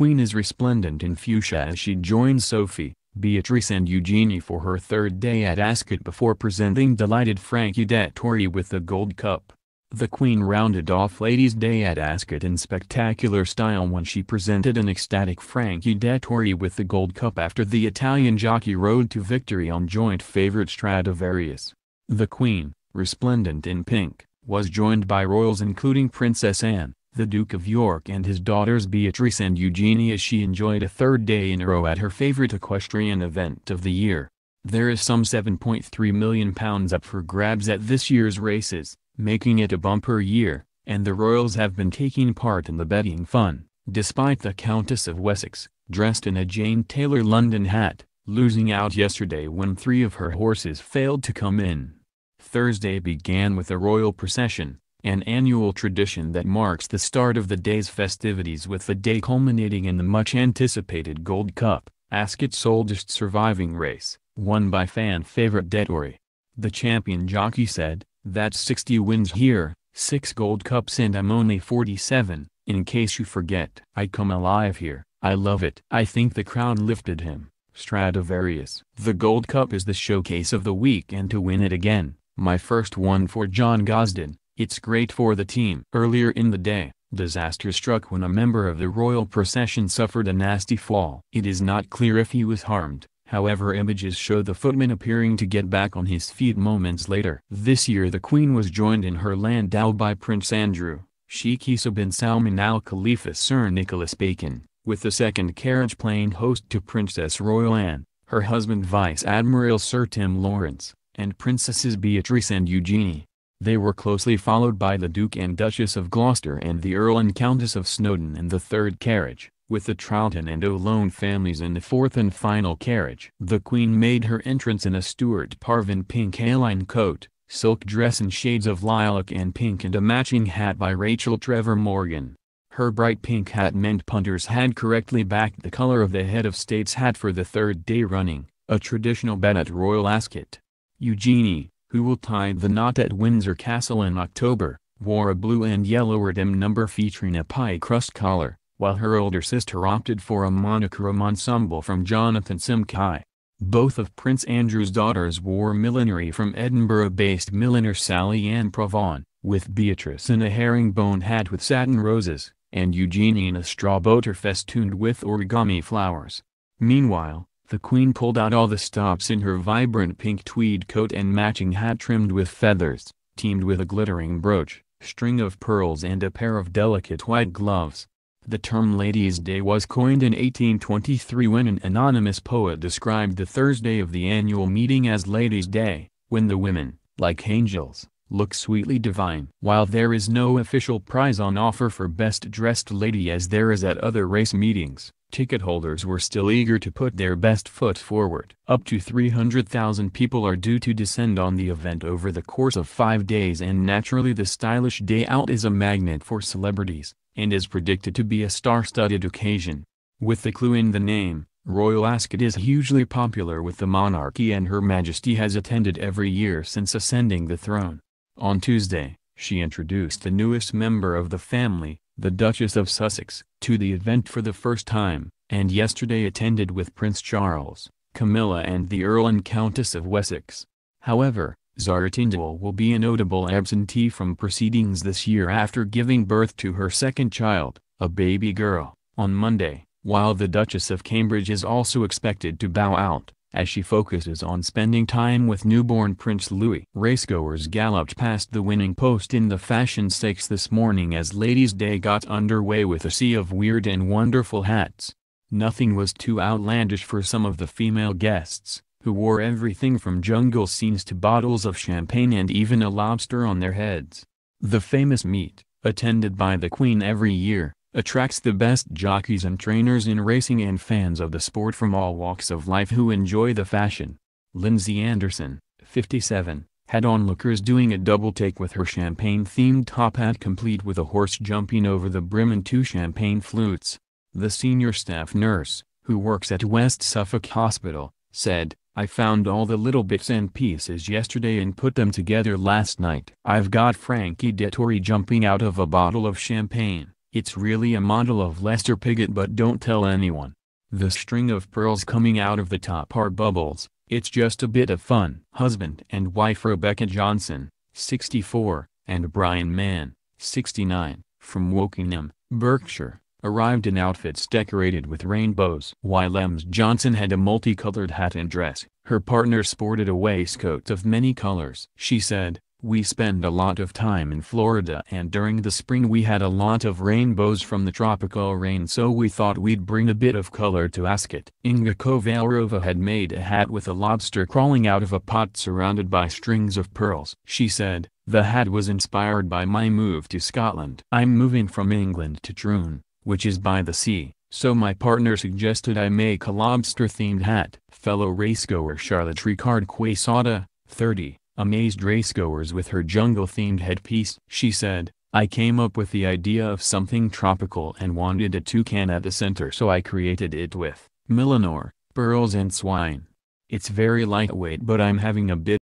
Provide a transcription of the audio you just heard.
Queen is resplendent in fuchsia as she joins Sophie, Beatrice and Eugenie for her third day at Ascot before presenting delighted Frankie Dettori with the Gold Cup. The Queen rounded off Ladies' Day at Ascot in spectacular style when she presented an ecstatic Frankie Dettori with the Gold Cup after the Italian jockey rode to victory on joint favourite Stradivarius. The Queen, resplendent in pink, was joined by royals including Princess Anne, the Duke of York and his daughters Beatrice and Eugenie as she enjoyed a third day in a row at her favourite equestrian event of the year. There is some £7.3 million up for grabs at this year's races, making it a bumper year, and the royals have been taking part in the betting fun, despite the Countess of Wessex, dressed in a Jane Taylor London hat, losing out yesterday when 3 of her horses failed to come in. Thursday began with a royal procession, an annual tradition that marks the start of the day's festivities, with the day culminating in the much-anticipated Gold Cup, Ascot's oldest surviving race, won by fan favourite Dettori. The champion jockey said, "That's 60 wins here, 6 Gold Cups and I'm only 47, in case you forget. I come alive here, I love it." I think the crowd lifted him. Stradivarius. The Gold Cup is the showcase of the week, and to win it again, my first one for John Gosden. It's great for the team. Earlier in the day, disaster struck when a member of the royal procession suffered a nasty fall. It is not clear if he was harmed, however images show the footman appearing to get back on his feet moments later. This year the Queen was joined in her landau by Prince Andrew, Sheikh Issa bin Salman Al Khalifa, Sir Nicholas Bacon, with the second carriage playing host to Princess Royal Anne, her husband Vice Admiral Sir Tim Lawrence, and Princesses Beatrice and Eugenie. They were closely followed by the Duke and Duchess of Gloucester and the Earl and Countess of Snowdon in the third carriage, with the Troughton and O'Lone families in the fourth and final carriage. The Queen made her entrance in a Stuart Parvin pink A-line coat, silk dress in shades of lilac and pink, and a matching hat by Rachel Trevor Morgan. Her bright pink hat meant punters had correctly backed the colour of the head of state's hat for the third day running, a traditional bet at Royal Ascot. Eugenie, who will tie the knot at Windsor Castle in October, wore a blue and yellow Erdem number featuring a pie crust collar, while her older sister opted for a monochrome ensemble from Jonathan Simkhai. Both of Prince Andrew's daughters wore millinery from Edinburgh-based milliner Sally Ann Provon, with Beatrice in a herringbone hat with satin roses, and Eugenie in a straw boater festooned with origami flowers. Meanwhile, the Queen pulled out all the stops in her vibrant pink tweed coat and matching hat trimmed with feathers, teamed with a glittering brooch, string of pearls and a pair of delicate white gloves. The term Ladies' Day was coined in 1823 when an anonymous poet described the Thursday of the annual meeting as Ladies' Day, when the women, like angels, look sweetly divine. While there is no official prize on offer for Best Dressed Lady as there is at other race meetings, ticket holders were still eager to put their best foot forward. Up to 300,000 people are due to descend on the event over the course of 5 days, and naturally the stylish day out is a magnet for celebrities, and is predicted to be a star-studded occasion. With the clue in the name, Royal Ascot is hugely popular with the monarchy, and Her Majesty has attended every year since ascending the throne. On Tuesday, she introduced the newest member of the family, the Duchess of Sussex, to the event for the first time, and yesterday attended with Prince Charles, Camilla and the Earl and Countess of Wessex. However, Zara Tindall will be a notable absentee from proceedings this year after giving birth to her second child, a baby girl, on Monday, while the Duchess of Cambridge is also expected to bow out, as she focuses on spending time with newborn Prince Louis. Racegoers galloped past the winning post in the Fashion Stakes this morning as Ladies' Day got underway with a sea of weird and wonderful hats. Nothing was too outlandish for some of the female guests, who wore everything from jungle scenes to bottles of champagne and even a lobster on their heads. The famous meet, attended by the Queen every year, attracts the best jockeys and trainers in racing and fans of the sport from all walks of life who enjoy the fashion. Lindsay Anderson, 57, had onlookers doing a double take with her champagne-themed top hat complete with a horse jumping over the brim and 2 champagne flutes. The senior staff nurse, who works at West Suffolk Hospital, said, "I found all the little bits and pieces yesterday and put them together last night. I've got Frankie Dettori jumping out of a bottle of champagne, It's really a model of Lester Piggott, but don't tell anyone. The string of pearls coming out of the top are bubbles, it's just a bit of fun." Husband and wife Rebecca Johnson, 64, and Brian Mann, 69, from Wokingham, Berkshire, arrived in outfits decorated with rainbows. While Ems Johnson had a multicolored hat and dress, her partner sported a waistcoat of many colors. She said, "We spend a lot of time in Florida, and during the spring we had a lot of rainbows from the tropical rain, so we thought we'd bring a bit of color to Ascot." Inga Kovalova had made a hat with a lobster crawling out of a pot surrounded by strings of pearls. She said, "The hat was inspired by my move to Scotland. I'm moving from England to Troon, which is by the sea, so my partner suggested I make a lobster-themed hat." Fellow racegoer Charlotte Ricard Quesada, 30, amazed racegoers with her jungle-themed headpiece. She said, "I came up with the idea of something tropical and wanted a toucan at the center, so I created it with Millinor, pearls and swine. It's very lightweight, but I'm having a bit